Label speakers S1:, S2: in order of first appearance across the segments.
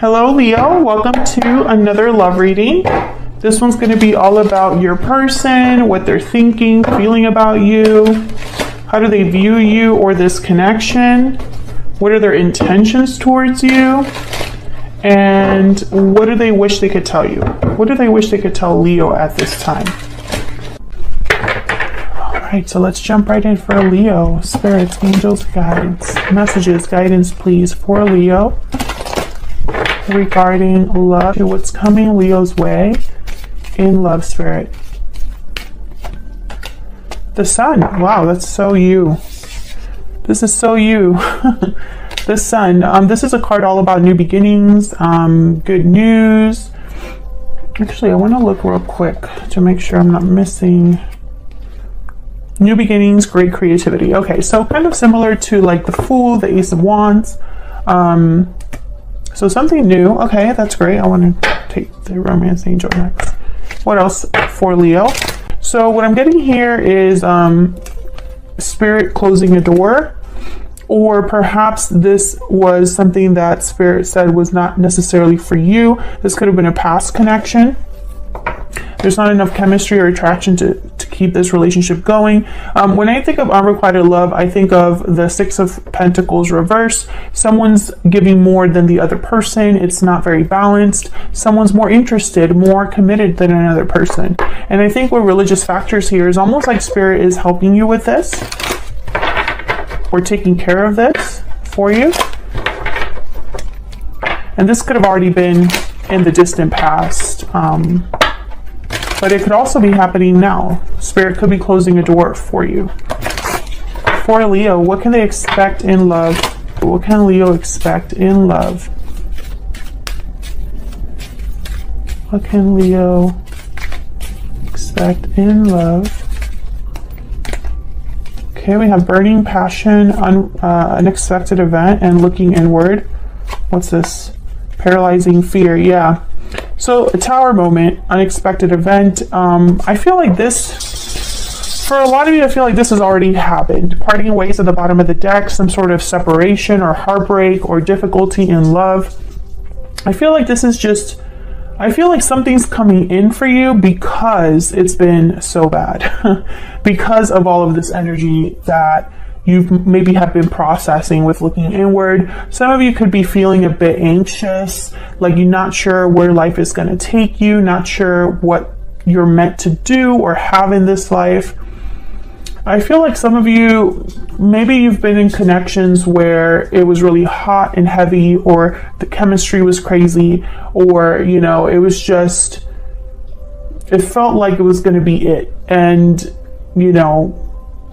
S1: Hello, Leo. Welcome to another love reading. This one's going to be all about your person, what they're thinking, feeling about you. How do they view you or this connection? What are their intentions towards you? And what do they wish they could tell you? What do they wish they could tell Leo at this time? All right, so let's jump right in for Leo. Spirits, angels, guides, messages, guidance, please, for Leo regarding love. What's coming Leo's way in love, spirit? The Sun. Wow, that's so you. This is so you. The Sun. This is a card all about new beginnings, good news. Actually, I want to look real quick to make sure I'm not missing. New beginnings, great creativity. Okay, so kind of similar to like the Fool, the Ace of Wands. So something new. Okay, that's great. I want to take the Romance Angel next. What else for Leo? So what I'm getting here is Spirit closing a door, or perhaps this was something that Spirit said was not necessarily for you. This could have been a past connection. There's not enough chemistry or attraction to keep this relationship going. When I think of unrequited love, I think of the Six of Pentacles reverse. Someone's giving more than the other person. It's not very balanced. Someone's more interested, more committed than another person. And I think with religious factors here is almost like Spirit is helping you with this, or taking care of this for you. And this could have already been in the distant past. But it could also be happening now. Spirit could be closing a door for you. For Leo, what can they expect in love? What can Leo expect in love? What can Leo expect in love? Okay, we have burning passion, unexpected event, and looking inward. What's this? Paralyzing fear. Yeah. So a Tower moment, unexpected event. I feel like this, for a lot of you, I feel like this has already happened. Parting ways at the bottom of the deck, some sort of separation or heartbreak or difficulty in love. I feel like this is just, I feel like something's coming in for you because it's been so bad. Because of all of this energy that you maybe have been processing with looking inward. Some of you could be feeling a bit anxious, like you're not sure where life is going to take you, not sure what you're meant to do or have in this life. I feel like some of you, maybe you've been in connections where it was really hot and heavy, or the chemistry was crazy, or, you know, it was just, it felt like it was going to be it. And, you know,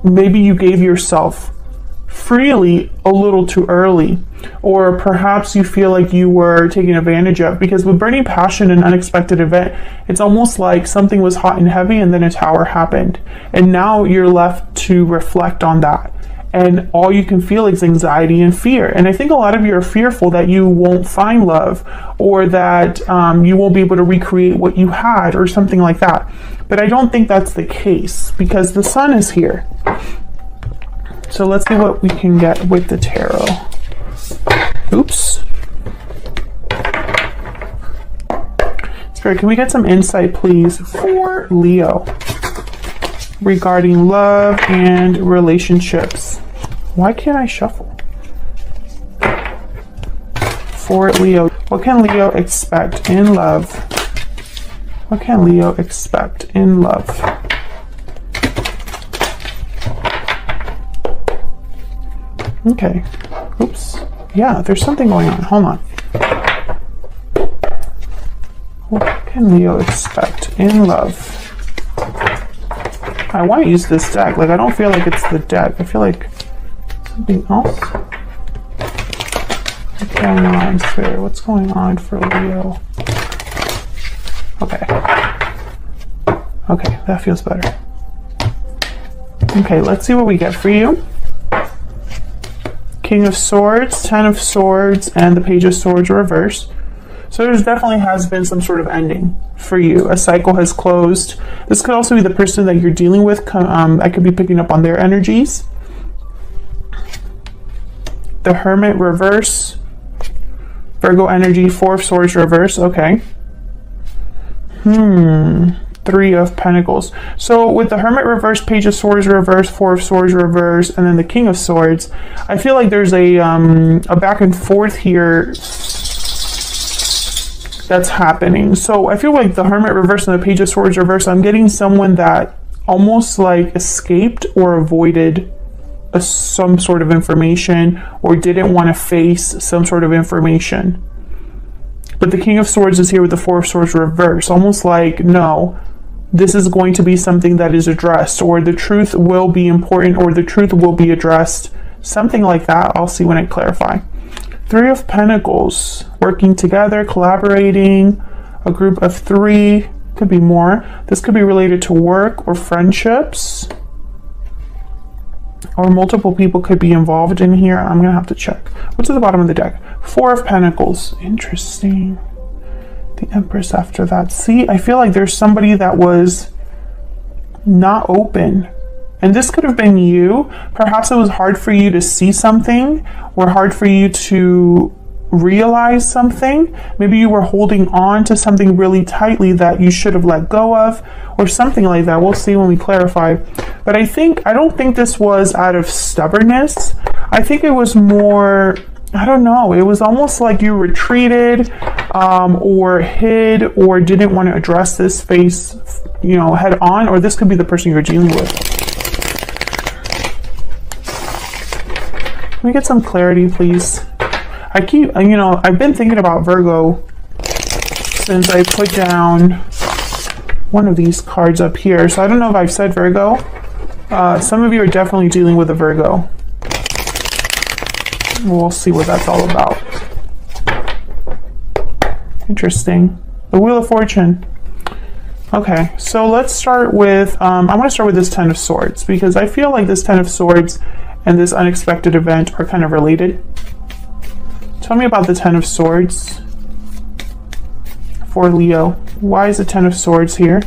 S1: maybe you gave yourself freely a little too early, or perhaps you feel like you were taken advantage of, because with burning passion and unexpected event, it's almost like something was hot and heavy and then a tower happened, and now you're left to reflect on that, and all you can feel is anxiety and fear. And I think a lot of you are fearful that you won't find love, or that you won't be able to recreate what you had, or something like that. But I don't think that's the case, because the Sun is here. So let's see what we can get with the tarot. Oops. Spirit, can we get some insight, please, for Leo regarding love and relationships? Why can't I shuffle? For Leo, what can Leo expect in love? What can Leo expect in love? Okay. Oops. Yeah, there's something going on. Hold on. What can Leo expect in love? I want to use this deck. Like, I don't feel like it's the deck. I feel like something else. What's going on, Spirit? What's going on for Leo? Okay. Okay, that feels better. Okay, let's see what we get for you. King of Swords, Ten of Swords, and the Page of Swords reverse. So there definitely has been some sort of ending for you. A cycle has closed. This could also be the person that you're dealing with. I could be picking up on their energies. The Hermit reverse. Virgo energy, Four of Swords reverse. Okay. Three of Pentacles. So with the Hermit reverse, Page of Swords reverse, Four of Swords reverse, and then the King of Swords, I feel like there's a back and forth here that's happening. So I feel like the Hermit reverse and the Page of Swords reverse, I'm getting someone that almost like escaped or avoided some sort of information, or didn't want to face some sort of information. But the King of Swords is here with the Four of Swords reverse, almost like, no, this is going to be something that is addressed, or the truth will be important, or the truth will be addressed. Something like that. I'll see when I clarify. Three of Pentacles, working together, collaborating, a group of three, could be more. This could be related to work or friendships, or multiple people could be involved in here. I'm gonna have to check. What's at the bottom of the deck? Four of Pentacles. Interesting. The Empress after that. See, I feel like there's somebody that was not open. And this could have been you. Perhaps it was hard for you to see something, or hard for you to realize something. Maybe you were holding on to something really tightly that you should have let go of, or something like that. We'll see when we clarify. But I don't think this was out of stubbornness. I think it was more, I don't know, it was almost like you retreated, or hid, or didn't want to address this face, head on, or this could be the person you're dealing with. Can we get some clarity, please? I've been thinking about Virgo since I put down one of these cards up here. So I don't know if I've said Virgo. Some of you are definitely dealing with a Virgo. We'll see what that's all about. Interesting. The Wheel of Fortune. Okay, so let's start with, I want to start with this Ten of Swords, because I feel like this Ten of Swords and this unexpected event are kind of related. Tell me about the Ten of Swords for Leo. Why is the Ten of Swords here?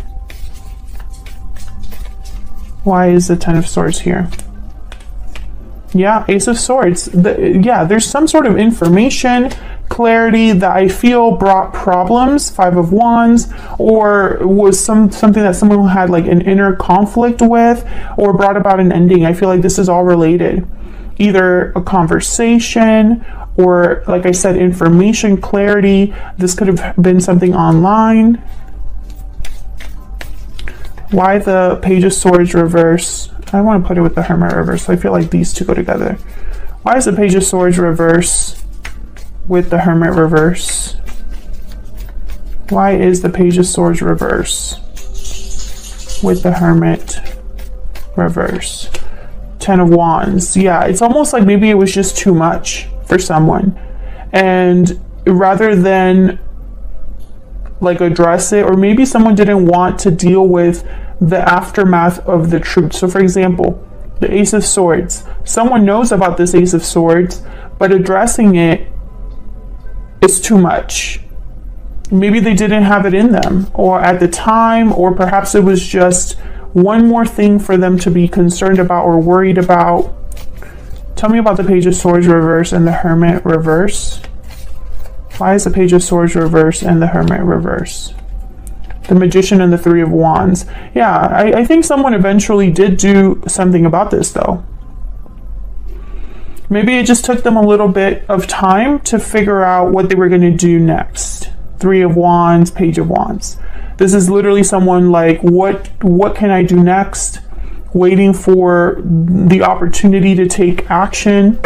S1: Why is the Ten of Swords here? Yeah, Ace of Swords. There's some sort of information, clarity that I feel brought problems. Five of Wands, or was something that someone had like an inner conflict with, or brought about an ending. I feel like this is all related. Either a conversation, or like I said, information, clarity. This could have been something online. Why the Page of Swords reverse? I want to put it with the Hermit reverse. So I feel like these two go together. Why is the Page of Swords reverse with the Hermit reverse? Why is the Page of Swords reverse with the Hermit reverse? Ten of Wands. Yeah, it's almost like maybe it was just too much for someone, and rather than like address it, or maybe someone didn't want to deal with the aftermath of the truth. So for example, the Ace of Swords, someone knows about this Ace of Swords, but addressing it is too much. Maybe they didn't have it in them, or at the time, or perhaps it was just one more thing for them to be concerned about or worried about. Tell me about the Page of Swords reverse and the Hermit reverse. Why is the Page of Swords reverse and the Hermit reverse? The Magician and the Three of Wands. Yeah, I think someone eventually did do something about this though. Maybe it just took them a little bit of time to figure out what they were going to do next. Three of Wands, Page of Wands. This is literally someone like, what can I do next? Waiting for the opportunity to take action,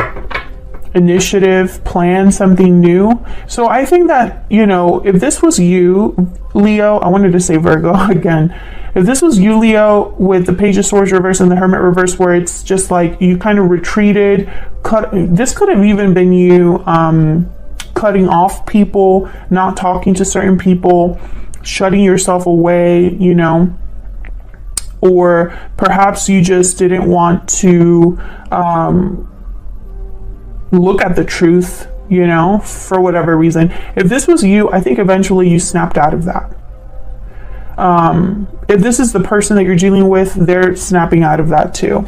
S1: initiative, plan something new. So I think that, if this was you, Leo, I wanted to say Virgo again. If this was you, Leo, with the Page of Swords reverse and the Hermit reverse, where it's just like you kind of retreated, this could have even been you cutting off people, not talking to certain people, shutting yourself away, or perhaps you just didn't want to look at the truth, for whatever reason. If this was you, I think eventually you snapped out of that. If this is the person that you're dealing with, they're snapping out of that too.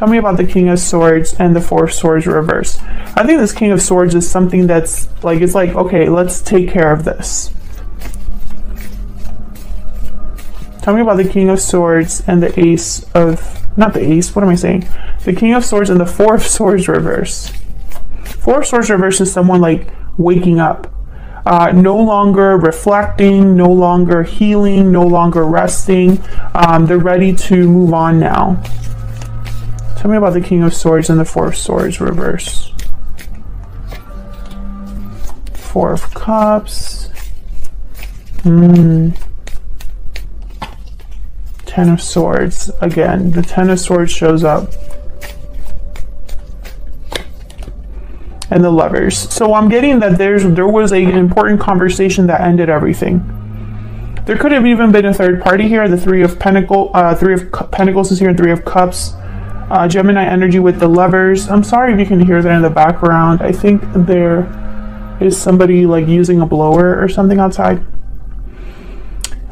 S1: Tell me about the King of Swords and the Four of Swords reverse. I think this King of Swords is something that's like, it's like, okay, let's take care of this. Tell me about the King of Swords and the Ace of, not the Ace, what am I saying? The King of Swords and the Four of Swords reverse. Four of Swords reverse is someone like waking up. No longer reflecting, no longer healing, no longer resting. They're ready to move on now. Tell me about the King of Swords and the Four of Swords reverse. Four of Cups. Ten of Swords. Again, the Ten of Swords shows up. And the Lovers. So I'm getting that there was an important conversation that ended everything. There could have even been a third party here. The Three of Pentacles is here, and Three of Cups. Gemini energy with the Lovers. I'm sorry if you can hear that in the background. I think there is somebody like using a blower or something outside.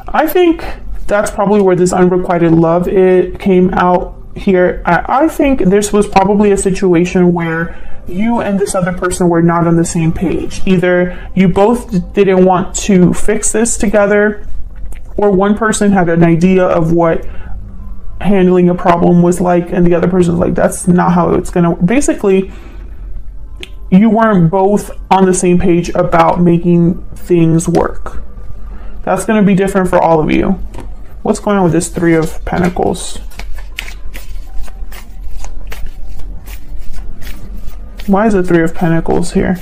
S1: I think that's probably where this unrequited love came out here. I think this was probably a situation where you and this other person were not on the same page. Either you both didn't want to fix this together, or one person had an idea of what handling a problem was like, and the other person was like, that's not how it's gonna. Basically, you weren't both on the same page about making things work. That's gonna be different for all of you. What's going on with this Three of Pentacles? Why is the Three of Pentacles here?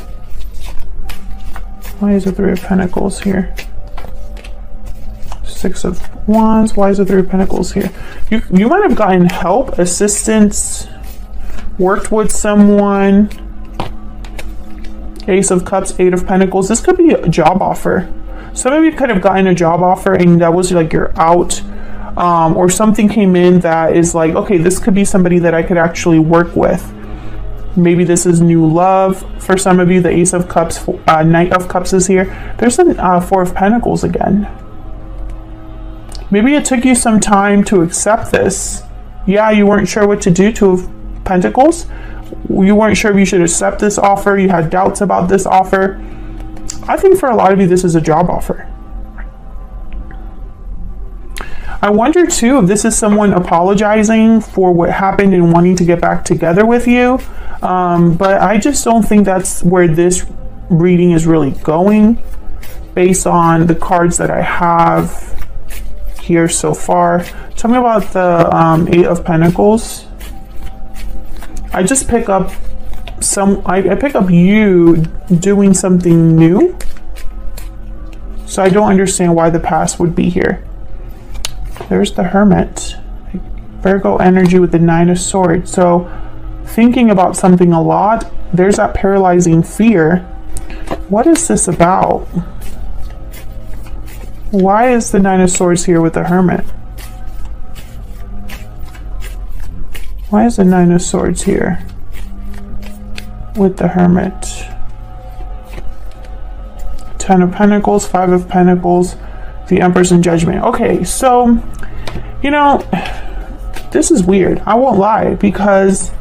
S1: Why is the Three of Pentacles here? Six of Wands. Why is the Three of Pentacles here? You might have gotten help, assistance, worked with someone. Ace of Cups, Eight of Pentacles. This could be a job offer. Some of you could have gotten a job offer and that was like you're out. Or something came in that is like, okay, this could be somebody that I could actually work with. Maybe this is new love for some of you. The Ace of Cups, Knight of Cups is here. There's a Four of Pentacles again. Maybe it took you some time to accept this. Yeah, you weren't sure what to do. Two of Pentacles. You weren't sure if you should accept this offer. You had doubts about this offer. I think for a lot of you, this is a job offer. I wonder too if this is someone apologizing for what happened and wanting to get back together with you. But I just don't think that's where this reading is really going based on the cards that I have here so far. Tell me about the Eight of Pentacles. I just pick up I pick up you doing something new. So I don't understand why the past would be here. There's the Hermit. Virgo energy with the Nine of Swords. So thinking about something a lot. There's that paralyzing fear. What is this about? Why is the Nine of Swords here with the Hermit? Why is the Nine of Swords here with the Hermit? Ten of Pentacles, Five of Pentacles, the Empress in Judgment. Okay, so, you know, this is weird. I won't lie, because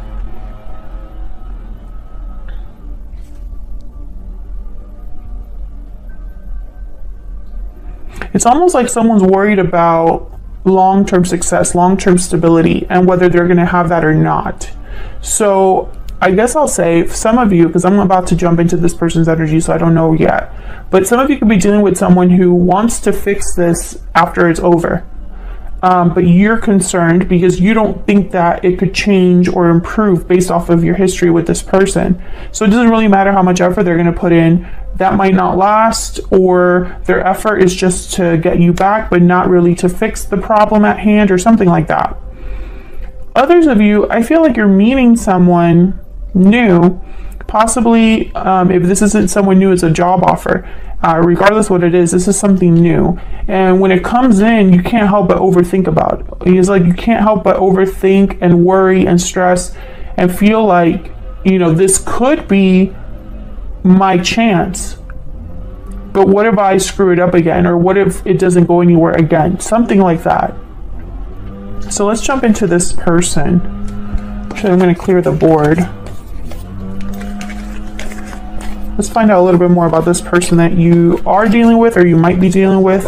S1: it's almost like someone's worried about long-term success, long-term stability, and whether they're going to have that or not. So I guess I'll say some of you, because I'm about to jump into this person's energy, so I don't know yet, but some of you could be dealing with someone who wants to fix this after it's over. But you're concerned because you don't think that it could change or improve based off of your history with this person. So it doesn't really matter how much effort they're going to put in. That might not last, or their effort is just to get you back, but not really to fix the problem at hand or something like that. Others of you, I feel like you're meeting someone new, possibly if this isn't someone new, it's a job offer. Regardless what it is, this is something new. And when it comes in, you can't help but overthink about it. It's like you can't help but overthink and worry and stress and feel like, you know, this could be my chance. But what if I screw it up again? Or what if it doesn't go anywhere again? Something like that. So let's jump into this person. Actually, I'm going to clear the board. Let's find out a little bit more about this person that you are dealing with or you might be dealing with.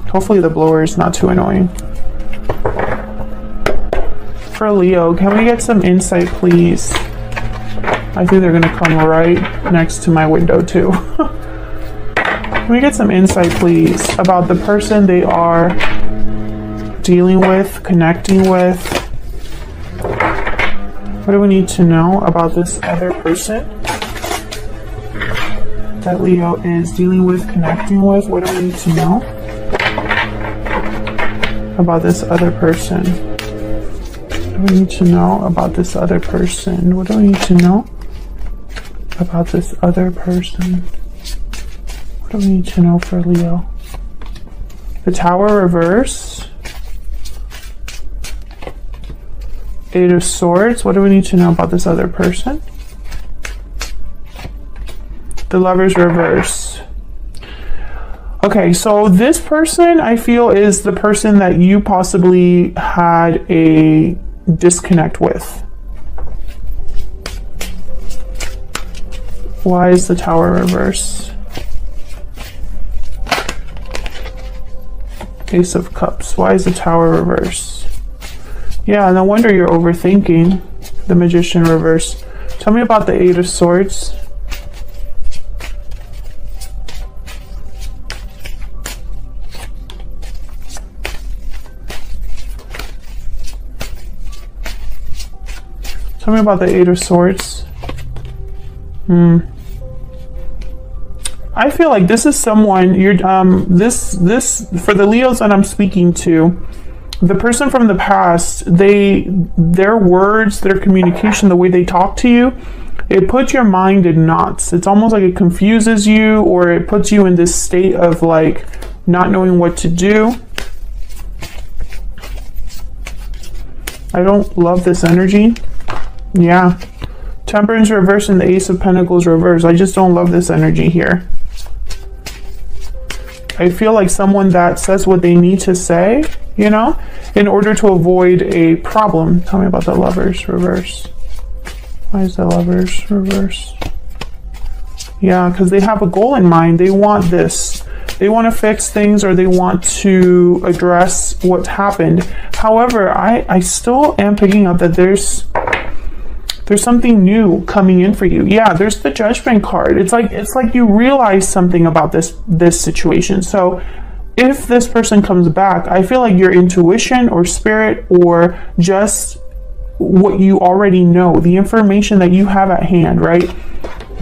S1: Hopefully the blower is not too annoying. For Leo, can we get some insight, please? I think they're going to come right next to my window, too. Can we get some insight, please, about the person they are dealing with, connecting with? What do we need to know about this other person that Leo is dealing with, connecting with? What do we need to know about this other person? What do we need to know about this other person? What do we need to know about this other person? What do we need to know for Leo? The Tower reverse. Eight of Swords. What do we need to know about this other person? The Lovers reverse. Okay, so this person I feel is the person that you possibly had a disconnect with. Why is the Tower reverse? Ace of Cups. Why is the Tower reverse? Yeah, no wonder you're overthinking. The Magician reverse. Tell me about the Eight of Swords. Tell me about the Eight of Swords. I feel like this is someone you're this for the Leos that I'm speaking to, the person from the past, their words, their communication, the way they talk to you, it puts your mind in knots. It's almost like it confuses you, or it puts you in this state of like not knowing what to do. I don't love this energy. Yeah. Temperance reverse and the Ace of Pentacles reverse. I just don't love this energy here. I feel like someone that says what they need to say, you know, in order to avoid a problem. Tell me about the Lovers reverse. Why is the Lovers reverse? Yeah, because they have a goal in mind. They want this. They want to fix things, or they want to address what's happened. However, I still am picking up that there's something new coming in for you. Yeah, there's the Judgment card. It's like you realize something about this situation. So if this person comes back, I feel like your intuition or spirit, or just what you already know, the information that you have at hand, right?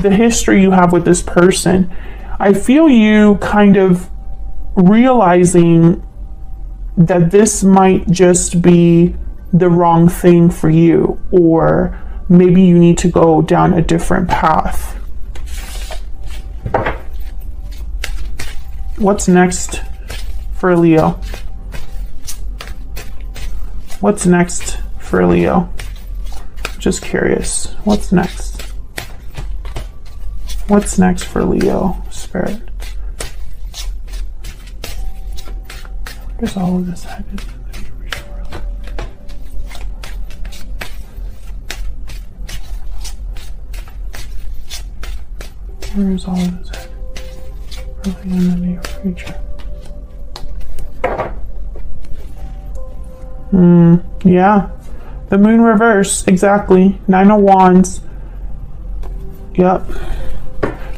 S1: The history you have with this person. I feel you kind of realizing that this might just be the wrong thing for you, or maybe you need to go down a different path. What's next for Leo? What's next for Leo? Just curious. What's next? What's next for Leo, Spirit? Where's all of this headed? Where is all of this headed? Early in the near future. Yeah. The Moon reverse, exactly. Nine of Wands. Yep.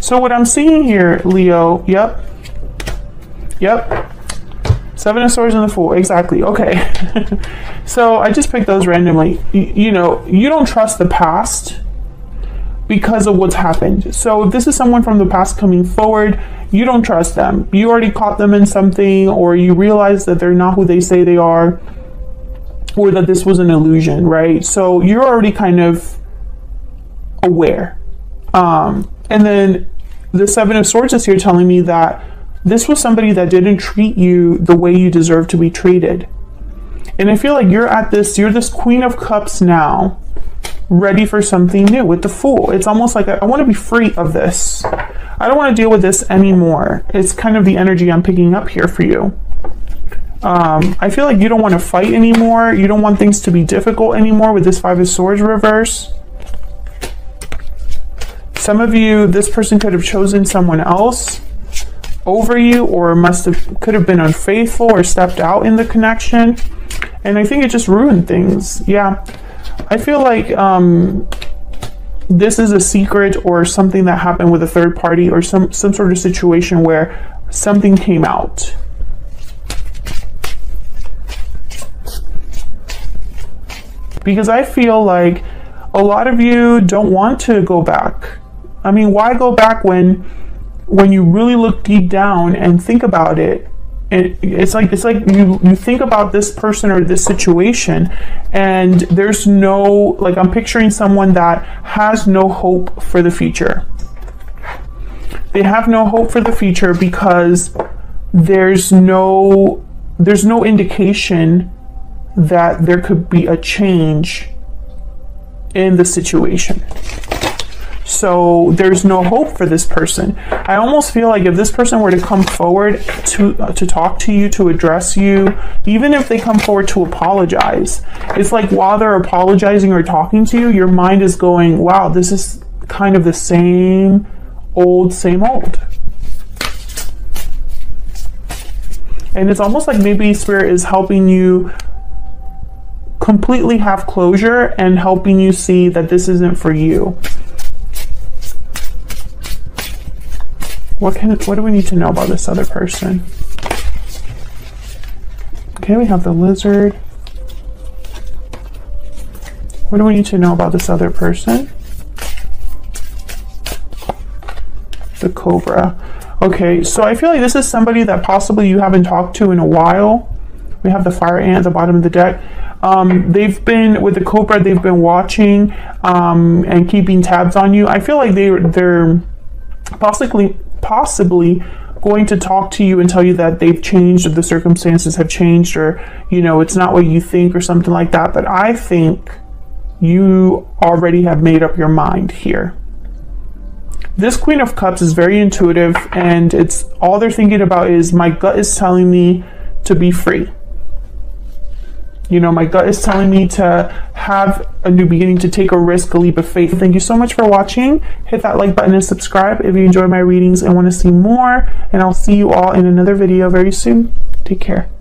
S1: So what I'm seeing here, Leo, yep. Seven of Swords and the Fool, exactly. Okay. So I just picked those randomly. You know, you don't trust the past because of what's happened. So if this is someone from the past coming forward, you don't trust them. You already caught them in something, or you realize that they're not who they say they are, or that this was an illusion, right? So you're already kind of aware. And then the Seven of Swords is here telling me that this was somebody that didn't treat you the way you deserve to be treated. And I feel like you're this Queen of Cups now, ready for something new with the Fool. It's almost like I want to be free of this. I don't want to deal with this anymore. It's kind of the energy I'm picking up here for you. I feel like you don't want to fight anymore. You don't want things to be difficult anymore with this 5 of Swords reverse. Some of you, this person could have chosen someone else over you, or could have been unfaithful or stepped out in the connection. And I think it just ruined things. Yeah. I feel like this is a secret or something that happened with a third party, or some sort of situation where something came out. Because I feel like a lot of you don't want to go back. I mean, why go back when you really look deep down and think about it? And it's like you think about this person or this situation, and there's no, like, I'm picturing someone that has no hope for the future. They have no hope for the future because there's no indication that there could be a change in the situation. So there's no hope for this person. I almost feel like if this person were to come forward to talk to you, to address you, even if they come forward to apologize, it's like while they're apologizing or talking to you, your mind is going, wow, this is kind of the same old. And it's almost like maybe Spirit is helping you completely have closure and helping you see that this isn't for you. What do we need to know about this other person? Okay, we have the Lizard. What do we need to know about this other person? The Cobra. Okay, so I feel like this is somebody that possibly you haven't talked to in a while. We have the Fire Ant at the bottom of the deck. They've been, with the Cobra, they've been watching and keeping tabs on you. I feel like they're possibly going to talk to you and tell you that they've changed, or the circumstances have changed, or, you know, it's not what you think, or something like that. But I think you already have made up your mind here. This Queen of Cups is very intuitive, and it's all they're thinking about is, my gut is telling me to be free. You know, my gut is telling me to have a new beginning, to take a risk, a leap of faith. Thank you so much for watching. Hit that like button and subscribe if you enjoy my readings and want to see more. And I'll see you all in another video very soon. Take care.